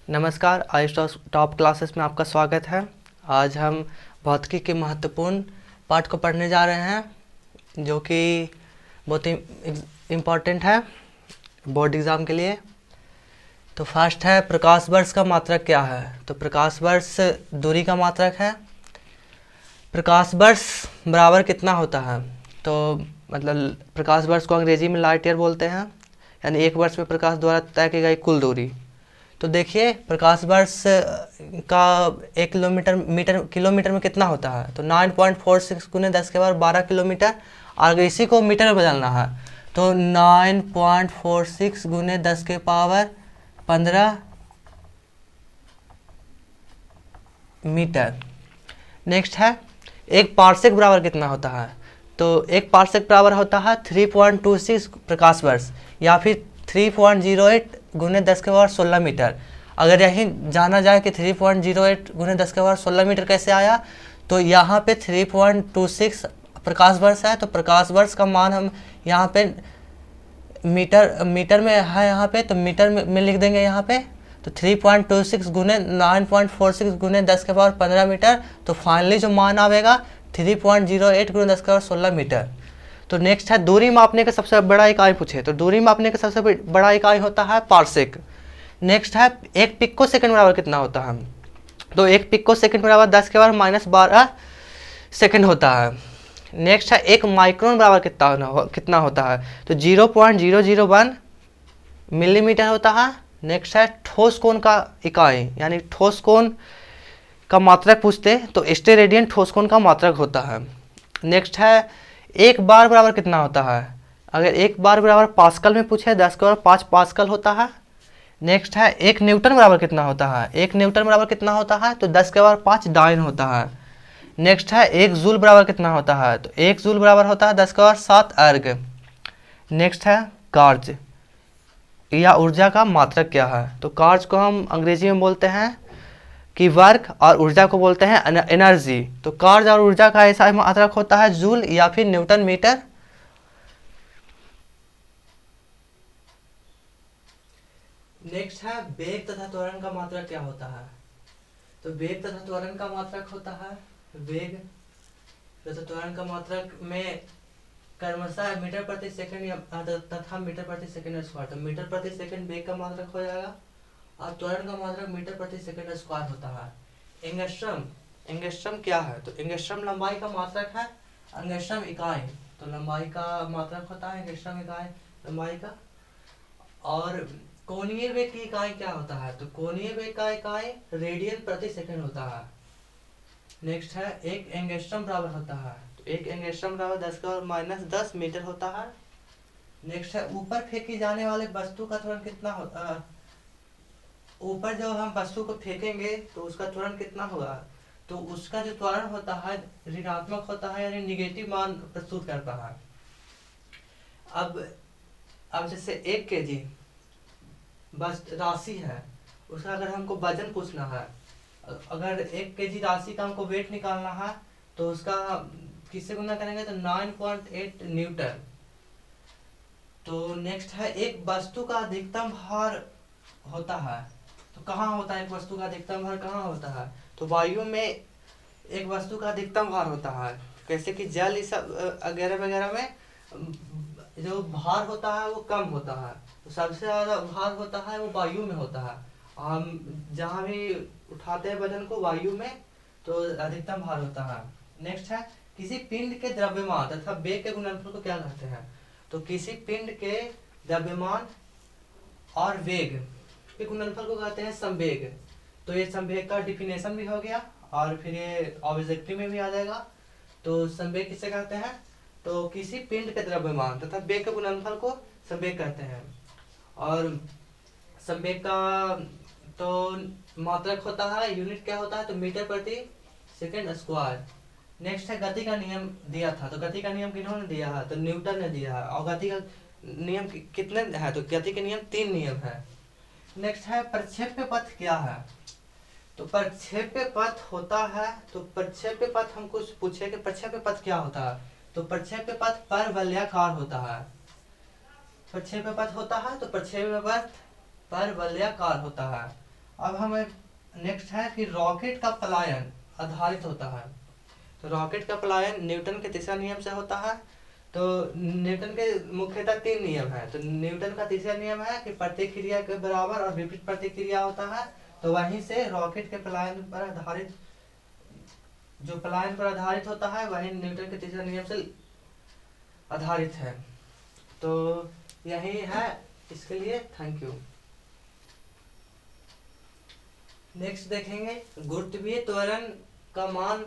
नमस्कार, आज top classes में आपका स्वागत है। आज हम भौतिकी के महत्वपूर्ण पाठ को पढ़ने जा रहे हैं जो कि बहुत ही इम्पोर्टेंट है बोर्ड एग्ज़ाम के लिए। तो फर्स्ट है, प्रकाश वर्ष का मात्रक क्या है। तो प्रकाश वर्ष दूरी का मात्रक है। प्रकाश वर्ष बराबर कितना होता है। तो मतलब प्रकाश वर्ष को अंग्रेजी में लाइट ईयर बोलते हैं, यानी एक वर्ष में प्रकाश द्वारा तय की गई कुल दूरी। तो देखिए प्रकाश वर्ष का 1 किलोमीटर में कितना होता है। तो 9.46 गुने 10⁻12 किलोमीटर। अगर इसी को मीटर में बदलना है तो 9.46 गुने 10⁻15 मीटर। नेक्स्ट है, एक पार्सेक बराबर कितना होता है। तो एक पार्सेक बराबर होता है 3.26 प्रकाश वर्ष या फिर 3.08 गुने 10⁻16 मीटर। अगर यही जाना जाए कि 3.08 गुने 10⁻16 मीटर कैसे आया, तो यहाँ पे 3.26 प्रकाश वर्ष है। तो प्रकाश वर्ष का मान हम यहाँ पे मीटर में है, यहाँ पे तो मीटर में लिख देंगे यहाँ पे। तो 3.26 गुने 9.46 गुने 10⁻15 मीटर। तो फाइनली जो मान आएगा 3.08 गुने 10⁻16 मीटर। तो नेक्स्ट है, दूरी मापने का सबसे बड़ा इकाई पूछे। तो दूरी मापने का सबसे बड़ा इकाई होता है पार्सेक। नेक्स्ट है, एक पिको सेकंड बराबर कितना होता है। तो एक पिको सेकंड बराबर 10⁻−12 सेकंड होता है। नेक्स्ट है, एक माइक्रोन बराबर कितना होता है। तो 0.001 मिलीमीटर होता है। नेक्स्ट है, ठोस कोण का इकाई, यानी ठोस कोण का मात्रक पूछते तो स्टेरेडियन ठोस कोण का मात्रक होता है। नेक्स्ट है, एक बार बराबर कितना होता है। अगर एक बार बराबर पास्कल में पूछे 10⁻5 पास्कल होता है। नेक्स्ट है, एक न्यूटन बराबर कितना होता है। एक न्यूटन बराबर कितना होता है। तो 10⁻5 डाइन होता है। नेक्स्ट है, एक जूल बराबर कितना होता है। तो एक जूल बराबर होता है 10⁻7 अर्ग। नेक्स्ट है, कार्य या ऊर्जा का मात्रक क्या है। तो कार्य को हम अंग्रेजी में बोलते हैं कि वर्क, और ऊर्जा को बोलते हैं एनर्जी। तो कार्य और ऊर्जा का ऐसा मात्रक होता है जूल या फिर न्यूटन मीटर। नेक्स्ट है, वेग तथा त्वरण का मात्रक क्या होता है। तो वेग तथा त्वरण का मात्रक होता है, वेग तथा त्वरण का मात्रक में क्रमशः मीटर प्रति सेकंड तथा मीटर प्रति सेकंड स्क्वायर। तो मीटर प्रति सेकंड वेग का मात्रक हो जाएगा और त्वरण का मात्रक मीटर प्रति सेकंड स्क्वायर होता है। एंगस्ट्रम क्या है। तो एंगस्ट्रम लंबाई का मात्रक है। एंगस्ट्रम इकाई, तो लंबाई का मात्रक होता है एंगस्ट्रम इकाई लंबाई का। और कोणीय वेग की इकाई क्या होता है। तो कोणीय वेग का इकाई रेडियन प्रति सेकंड होता है। नेक्स्ट है, एक एंगस्ट्रम बराबर होता है। तो एक एंगस्ट्रम बराबर 10⁻10 मीटर होता है। नेक्स्ट है, ऊपर फेंकी जाने वाले वस्तु का त्वरण कितना होता है। ऊपर जब हम वस्तु को फेंकेंगे तो उसका त्वरण कितना होगा। तो उसका जो त्वरण होता है ऋणात्मक होता है, यानी निगेटिव मान प्रस्तुत करता है। अब जैसे 1 kg बस राशि है, उसका अगर हमको वजन पूछना है, अगर 1 kg राशि का हमको वेट निकालना है तो उसका किससे गुना करेंगे। तो 9.8 न्यूटन। तो नेक्स्ट है, एक वस्तु का अधिकतम भार होता है। तो कहाँ होता है एक वस्तु का अधिकतम भार, कहाँ होता है। तो वायु में एक वस्तु का अधिकतम भार होता है, कैसे कि जल इस वगैरह वगैरह में जो भार होता है वो कम होता है। तो सबसे ज़्यादा भार होता है वो वायु में होता है। हम जहाँ भी उठाते हैं वजन को वायु में, तो अधिकतम भार होता है। नेक्स्ट है, किसी पिंड के द्रव्यमान तथा वेग के गुणनफल को क्या कहते हैं। तो किसी पिंड के द्रव्यमान और वेग के गुणनफल को कहते हैं संवेग। तो ये संवेग का डिफिनेशन भी हो गया और फिर ये ऑब्जेक्टिव में भी आ जाएगा। तो संवेग किसे कहते हैं। तो किसी पिंड के द्रव्यमान तथा वेग के गुणनफल को संवेग कहते हैं। और संवेग का तो मात्रक होता है, यूनिट क्या होता है। तो मीटर प्रति सेकंड स्क्वायर। नेक्स्ट है, गति का नियम दिया था। तो गति का नियम किन्होंने दिया है। तो न्यूटन ने दिया है। और गति का नियम कितने है। तो गति के नियम 3 नियम है। नेक्स्ट है, प्रक्षेप्य पथ क्या है। तो प्रक्षेप्य पथ होता है, तो प्रक्षेप्य पथ हम कुछ पूछे कि प्रक्षेप्य पथ क्या होता है। तो प्रक्षेप्य पथ परवलयाकार होता है। प्रक्षेप्य पथ होता है तो प्रक्षेप्य पथ परवलयाकार होता है। अब हमें नेक्स्ट है कि रॉकेट का पलायन आधारित होता है। तो रॉकेट का पलायन न्यूटन के तीसरा नियम से होता है। तो न्यूटन के मुख्यतः 3 नियम है। तो न्यूटन का तीसरा नियम है कि प्रतिक्रिया के बराबर और विपरीत प्रतिक्रिया होता है। तो वहीं से रॉकेट के पलायन पर आधारित, जो पलायन पर आधारित होता है वही न्यूटन के तीसरे नियम से आधारित है। तो यही है इसके लिए। Thank you. नेक्स्ट देखेंगे गुरुत्वीय त्वरण का मान।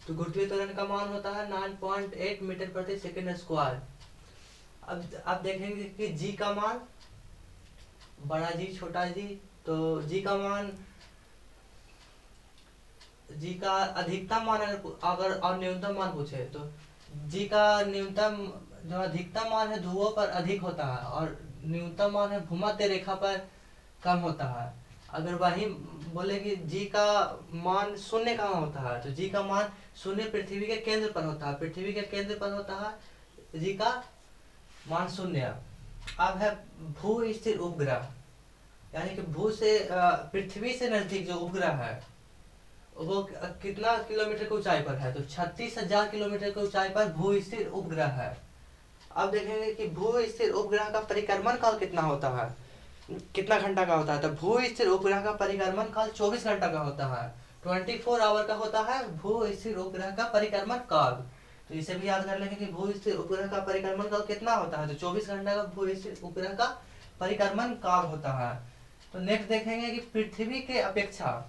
तो गुरुत्वीय त्वरण का मान होता है 9.8 मीटर प्रति सेकंड स्क्वायर। अब देखेंगे कि जी का मान, बड़ा जी छोटा जी। तो जी का मान, जी का अधिकतम मान अगर और न्यूनतम मान पूछे तो जी का न्यूनतम जो अधिकतम मान है ध्रुवों पर अधिक होता है और न्यूनतम मान है भूमध्य रेखा पर कम होता है। अगर वही बोले कि जी का मान शून्य कहाँ होता है, तो जी का मान शून्य पृथ्वी के केंद्र पर होता है। पृथ्वी के केंद्र पर होता है जी का मान शून्य। अब है भू स्थिर उपग्रह, यानी कि भू से पृथ्वी से नजदीक जो उपग्रह है वो कितना किलोमीटर की ऊंचाई पर है, तो 36,000 किलोमीटर की ऊंचाई पर भू स्थिर उपग्रह है। अब देखेंगे कि भू स्थिर उपग्रह का परिक्रमण काल कितना होता है, कितना घंटा का होता है। तो भू स्थिर उपग्रह का परिक्रमण काल 24 घंटा का होता है। 24 आवर का होता है भू स्थिर उपग्रह का परिक्रमण काल। तो इसे भी याद कर लेंगे कि भू स्थिर उपग्रह का परिक्रमण काल कितना होता है, तो 24 घंटा का भू स्थिर उपग्रह का परिक्रमण काल होता है। तो नेक्स्ट देखेंगे कि पृथ्वी के अपेक्षा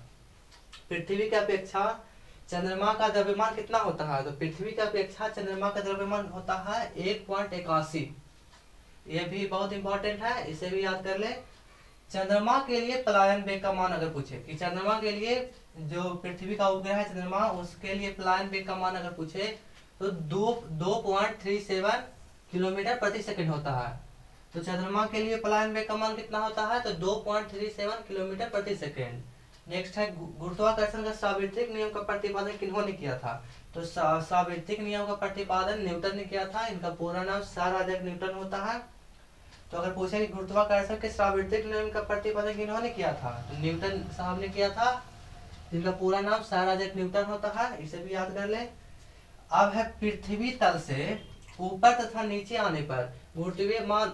चंद्रमा का द्रव्यमान कितना होता है। तो पृथ्वी की अपेक्षा चंद्रमा का द्रव्यमान होता है 1.81। ये भी बहुत इंपॉर्टेंट है, इसे भी याद कर ले। चंद्रमा के लिए पलायन वेग का मान अगर पूछे कि चंद्रमा के लिए, जो पृथ्वी का उपग्रह है चंद्रमा, उसके लिए पलायन वेग का मान अगर पूछे तो 2.37 किलोमीटर प्रति सेकंड होता है। तो चंद्रमा के लिए पलायन वेग का मान कितना होता है, तो 2.37 किलोमीटर प्रति सेकंड। नेक्स्ट है गुरुत्वाकर्षण का सार्वत्रिक नियम का प्रतिपादन किन्होंने किया था। तो सार्वत्रिक नियम का प्रतिपादन न्यूटन ने किया था। इनका पूरा नाम सर आइजैक न्यूटन होता है। तो अगर पूछे कि गुरुत्वाकर्षण के सार्वत्रिक नियम का प्रतिपादन किन्होंने किया था, तो न्यूटन साहब ने किया था, जिनका पूरा नाम सर आइजैक न्यूटन होता है। इसे भी याद कर ले। अब है पृथ्वी तल से ऊपर तथा नीचे आने पर गुरुत्वीय मान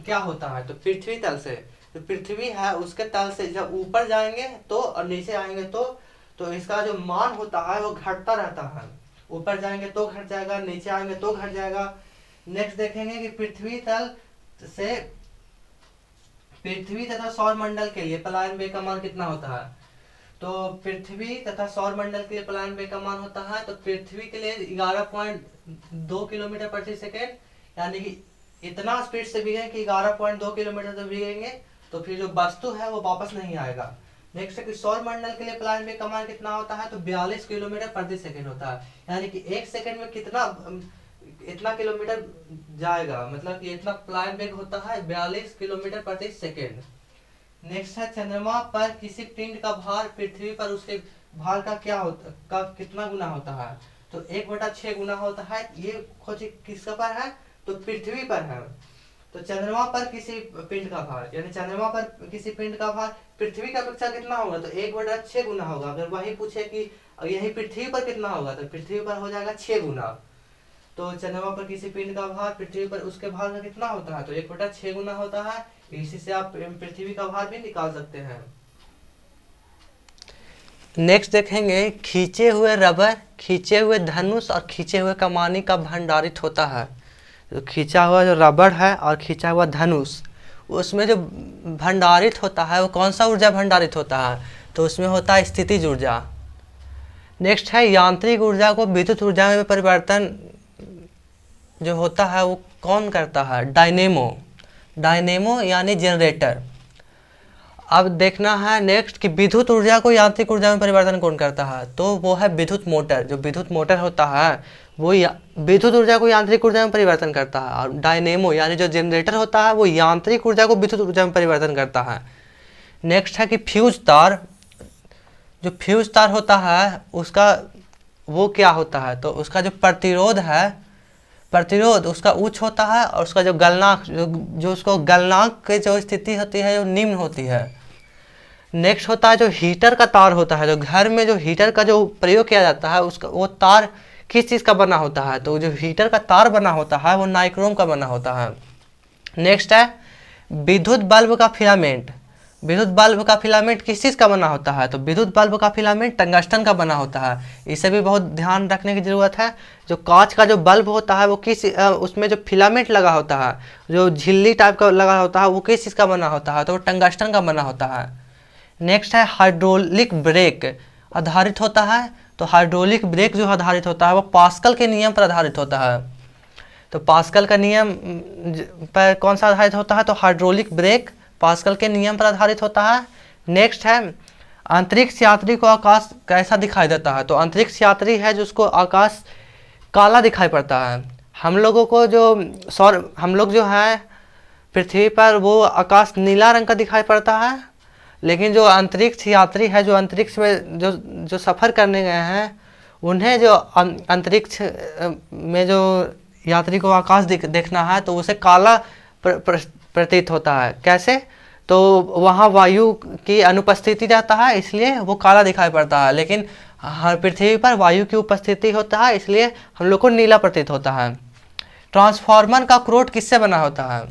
क्या होता है। तो पृथ्वी तल से, तो पृथ्वी है उसके तल से जब ऊपर जाएंगे तो और नीचे आएंगे तो इसका जो मान होता है वो घटता रहता है। ऊपर जाएंगे तो घट जाएगा, नीचे आएंगे तो घट जाएगा। नेक्स्ट देखेंगे कि पृथ्वी तल से पृथ्वी तथा सौर मंडल के लिए पलायन वेग का मान कितना होता है। तो पृथ्वी तथा सौर मंडल के लिए पलायन वेग का मान होता है, तो पृथ्वी के लिए 11.2 किलोमीटर प्रति सेकेंड, यानी कि इतना स्पीड से भीगे कि 11.2 किलोमीटर तक भीगेंगे तो फिर जो वस्तु है वो वापस नहीं आएगा। नेक्स्ट है कि सौर मंडल के लिए पलायन वेग का मान कितना होता है, तो 42 किलोमीटर प्रति सेकंड होता है, यानी कि 1 सेकंड में इतना किलोमीटर जाएगा, मतलब कि इतना पलायन वेग होता है 42 किलोमीटर प्रति सेकंड। नेक्स्ट है चंद्रमा पर किसी पिंड का भार पृथ्वी पर उसके भार का कितना गुना होता है, तो 1/6 गुना होता है। ये खोजिए किसका पर है, तो पृथ्वी पर है। तो चंद्रमा पर किसी पिंड का भार, यानी चंद्रमा पर किसी पिंड का भार पृथ्वी की अपेक्षा कितना होगा, तो 1/6 गुना होगा। अगर वही पूछे कि यही पृथ्वी पर कितना होगा, तो पृथ्वी पर हो जाएगा 6 गुना। तो चंद्रमा पर किसी पिंड का भार पृथ्वी पर उसके भार का कितना होता है, तो 1/6 गुना होता है। इसी से आप पृथ्वी का भार भी निकाल सकते हैं। नेक्स्ट देखेंगे खींचे हुए रबर, खींचे हुए धनुष और खींचे हुए कमानी का भंडारित होता है। जो खींचा हुआ जो रबर है और खींचा हुआ धनुष, उसमें जो भंडारित होता है वो कौन सा ऊर्जा भंडारित होता है, तो उसमें होता है स्थितिज ऊर्जा। नेक्स्ट है यांत्रिक ऊर्जा को विद्युत ऊर्जा में परिवर्तन जो होता है वो कौन करता है, डायनेमो यानी जनरेटर। अब देखना है नेक्स्ट कि विद्युत ऊर्जा को यांत्रिक ऊर्जा में परिवर्तन कौन करता है, तो वो है विद्युत मोटर। जो विद्युत मोटर होता है वो विद्युत ऊर्जा को यांत्रिक ऊर्जा में परिवर्तन करता है, और डायनेमो यानी जो जनरेटर होता है वो यांत्रिक ऊर्जा को विद्युत ऊर्जा में परिवर्तन करता है। नेक्स्ट है कि फ्यूज तार, जो फ्यूज तार होता है उसका वो क्या होता है, तो उसका जो प्रतिरोध उसका उच्च होता है, और उसका जो गलनांक जो उसको गलनांक की जो स्थिति होती है जो निम्न होती है। नेक्स्ट होता है जो हीटर का तार होता है, जो घर में जो हीटर का जो प्रयोग किया जाता है उसका वो तार किस चीज़ का बना होता है, तो जो हीटर का तार बना होता है वो नाइक्रोम का बना होता है। नेक्स्ट है विद्युत बल्ब का फिलामेंट। विद्युत बल्ब का फिलामेंट किस चीज़ का बना होता है, तो विद्युत बल्ब का फिलामेंट टंगस्टन का बना होता है। इसे भी बहुत ध्यान रखने की ज़रूरत है। जो कांच का जो बल्ब होता है वो किस उसमें जो फिलामेंट लगा होता है, जो झिल्ली टाइप का लगा होता है, वो किस चीज़ का बना होता है, तो वो टंगस्टन का बना होता है। नेक्स्ट है हाइड्रोलिक ब्रेक आधारित होता है, तो हाइड्रोलिक ब्रेक जो आधारित होता है वो पास्कल के नियम पर आधारित होता है। तो पास्कल का नियम पर कौन सा आधारित होता है, तो हाइड्रोलिक ब्रेक पास्कल के नियम पर आधारित होता है। नेक्स्ट है अंतरिक्ष यात्री को आकाश कैसा दिखाई देता है, तो अंतरिक्ष यात्री है जिसको आकाश काला दिखाई पड़ता है। हम लोगों को जो हम लोग जो है पृथ्वी पर वो आकाश नीला रंग का दिखाई पड़ता है, लेकिन जो अंतरिक्ष यात्री है जो अंतरिक्ष में जो सफ़र करने गए हैं उन्हें जो अंतरिक्ष में जो यात्री को आकाश देखना है तो उसे काला प्रतीत होता है। कैसे, तो वहाँ वायु की अनुपस्थिति रहता है इसलिए वो काला दिखाई पड़ता है, लेकिन हर पृथ्वी पर वायु की उपस्थिति होता है इसलिए हम लोग को नीला प्रतीत होता है। ट्रांसफार्मर का क्रोड किससे बना होता है,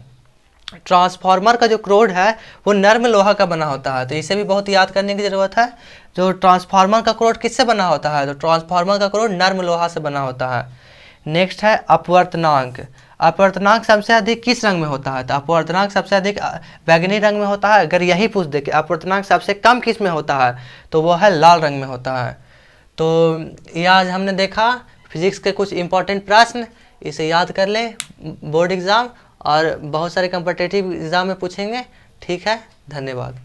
ट्रांसफार्मर का जो क्रोड है वो नर्म लोहा का बना होता है, तो इसे भी बहुत याद करने की ज़रूरत है। जो ट्रांसफार्मर का क्रोड किससे बना होता है, तो ट्रांसफार्मर का क्रोड नर्म लोहा से बना होता है। नेक्स्ट है अपवर्तनांक। अपवर्तनांक सबसे अधिक किस रंग में होता है, तो अपवर्तनांक सबसे अधिक बैंगनी रंग में होता है। अगर यही पूछ दे कि अपवर्तनांक सबसे कम किस में होता है, तो वो है लाल रंग में होता है। तो ये आज हमने देखा फिजिक्स के कुछ इंपॉर्टेंट प्रश्न, इसे याद कर लें, बोर्ड एग्ज़ाम और बहुत सारे कम्पिटिटिव एग्ज़ाम में पूछेंगे। ठीक है, धन्यवाद।